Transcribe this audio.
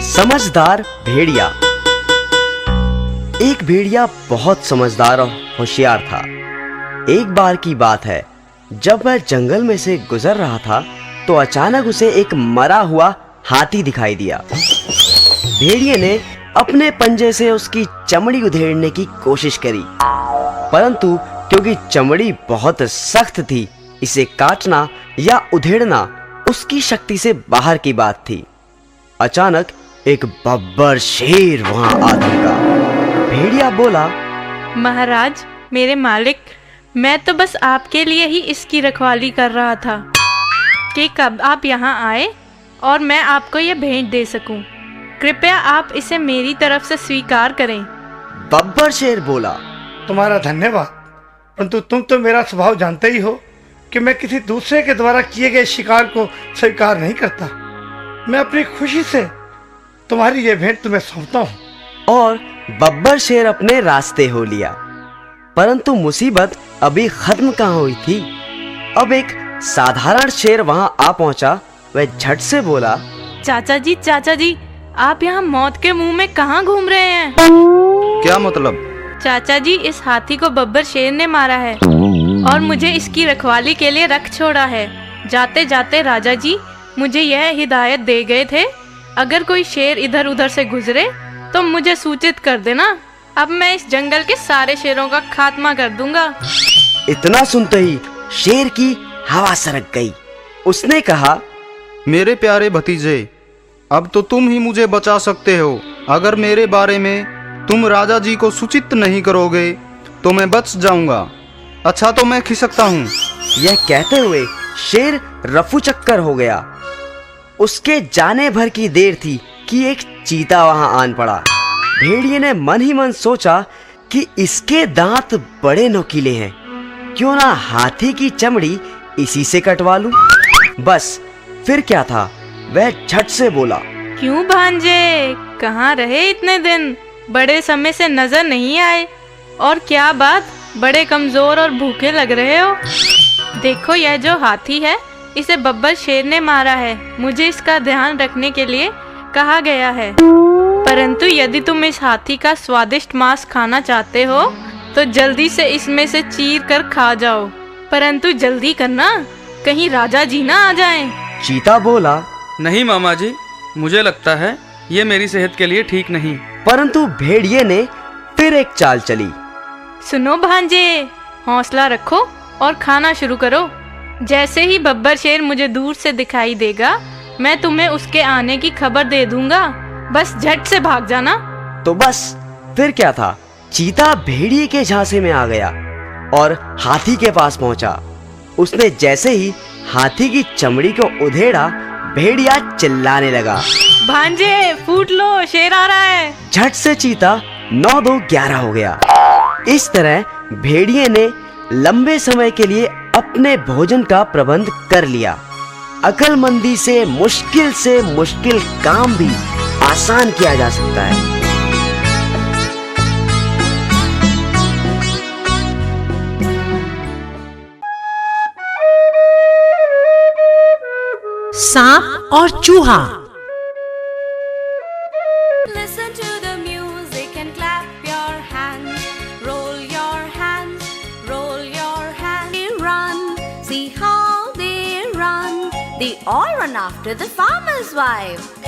समझदार भेड़िया। एक भेड़िया बहुत समझदार और होशियार था। एक बार की बात है, जब वह जंगल में से गुजर रहा था तो अचानक उसे एक मरा हुआ हाथी दिखाई दिया। भेड़िए ने अपने पंजे से उसकी चमड़ी उधेड़ने की कोशिश करी, परंतु क्योंकि चमड़ी बहुत सख्त थी, इसे काटना या उधेड़ना उसकी शक्ति से बाहर की बात थी। अचानक एक बब्बर शेर वहां आ धमका। भेड़िया बोला, महाराज, मेरे मालिक, मैं तो बस आपके लिए ही इसकी रखवाली कर रहा था कि कब आप यहाँ आए और मैं आपको यह भेंट दे सकूं। कृपया आप इसे मेरी तरफ से स्वीकार करें। बब्बर शेर बोला, तुम्हारा धन्यवाद, परंतु तुम तो मेरा स्वभाव जानते ही हो कि मैं किसी दूसरे के द्वारा किए गए शिकार को स्वीकार नहीं करता। मैं अपनी खुशी से तुम्हारी ये भेंट तुम्हें सौंपता हूँ। और बब्बर शेर अपने रास्ते हो लिया। परंतु मुसीबत अभी खत्म कहाँ हुई थी। अब एक साधारण शेर वहां आ पहुंचा। वह झट से बोला, चाचा जी, आप यहाँ मौत के मुंह में कहाँ घूम रहे हैं? क्या मतलब? चाचा जी, इस हाथी को बब्बर शेर ने मारा है और मुझे इसकी रखवाली के लिए रख छोड़ा है। जाते जाते राजा जी मुझे यह हिदायत दे गए थे, अगर कोई शेर इधर उधर से गुजरे तो मुझे सूचित कर देना। अब मैं इस जंगल के सारे शेरों का खात्मा कर दूंगा। इतना सुनते ही शेर की हवा सरक गई। उसने कहा, मेरे प्यारे भतीजे, अब तो तुम ही मुझे बचा सकते हो। अगर मेरे बारे में तुम राजा जी को सूचित नहीं करोगे तो मैं बच जाऊंगा। अच्छा, तो मैं खिसकता हूँ। यह कहते हुए शेर रफू चक्कर हो गया। उसके जाने भर की देर थी कि एक चीता वहां आन पड़ा। भेड़िए ने मन ही मन सोचा कि इसके दांत बड़े नुकीले हैं, क्यों ना हाथी की चमड़ी इसी से कटवा लूं। बस फिर क्या था, वह झट से बोला, क्यों भांजे, कहाँ रहे इतने दिन? बड़े समय से नजर नहीं आए। और क्या बात, बड़े कमजोर और भूखे लग रहे हो। देखो, यह जो हाथी है इसे बब्बर शेर ने मारा है। मुझे इसका ध्यान रखने के लिए कहा गया है। परंतु यदि तुम इस हाथी का स्वादिष्ट मांस खाना चाहते हो तो जल्दी से इसमें से चीर कर खा जाओ। परंतु जल्दी करना, कहीं राजा जी ना आ जाएं। चीता बोला, नहीं मामा जी, मुझे लगता है ये मेरी सेहत के लिए ठीक नहीं। परंतु भेड़िए ने फिर एक चाल चली। सुनो भांजे, हौसला रखो और खाना शुरू करो। जैसे ही बब्बर शेर मुझे दूर से दिखाई देगा, मैं तुम्हें उसके आने की खबर दे दूंगा। बस झट से भाग जाना। तो बस फिर क्या था, चीता भेड़िए के झांसे में आ गया और हाथी के पास पहुंचा। उसने जैसे ही हाथी की चमड़ी को उधेड़ा, भेड़िया चिल्लाने लगा, भांजे फूट लो, शेर आ रहा है। झट से चीता 9-2-11 हो गया। इस तरह भेड़िए ने लंबे समय के लिए अपने भोजन का प्रबंध कर लिया। अक्लमंदी से मुश्किल काम भी आसान किया जा सकता है। सांप और चूहा। Listen to the music and clap your hands. Roll your hands, roll your hands. They run, see how they run. They all run after the farmer's wife.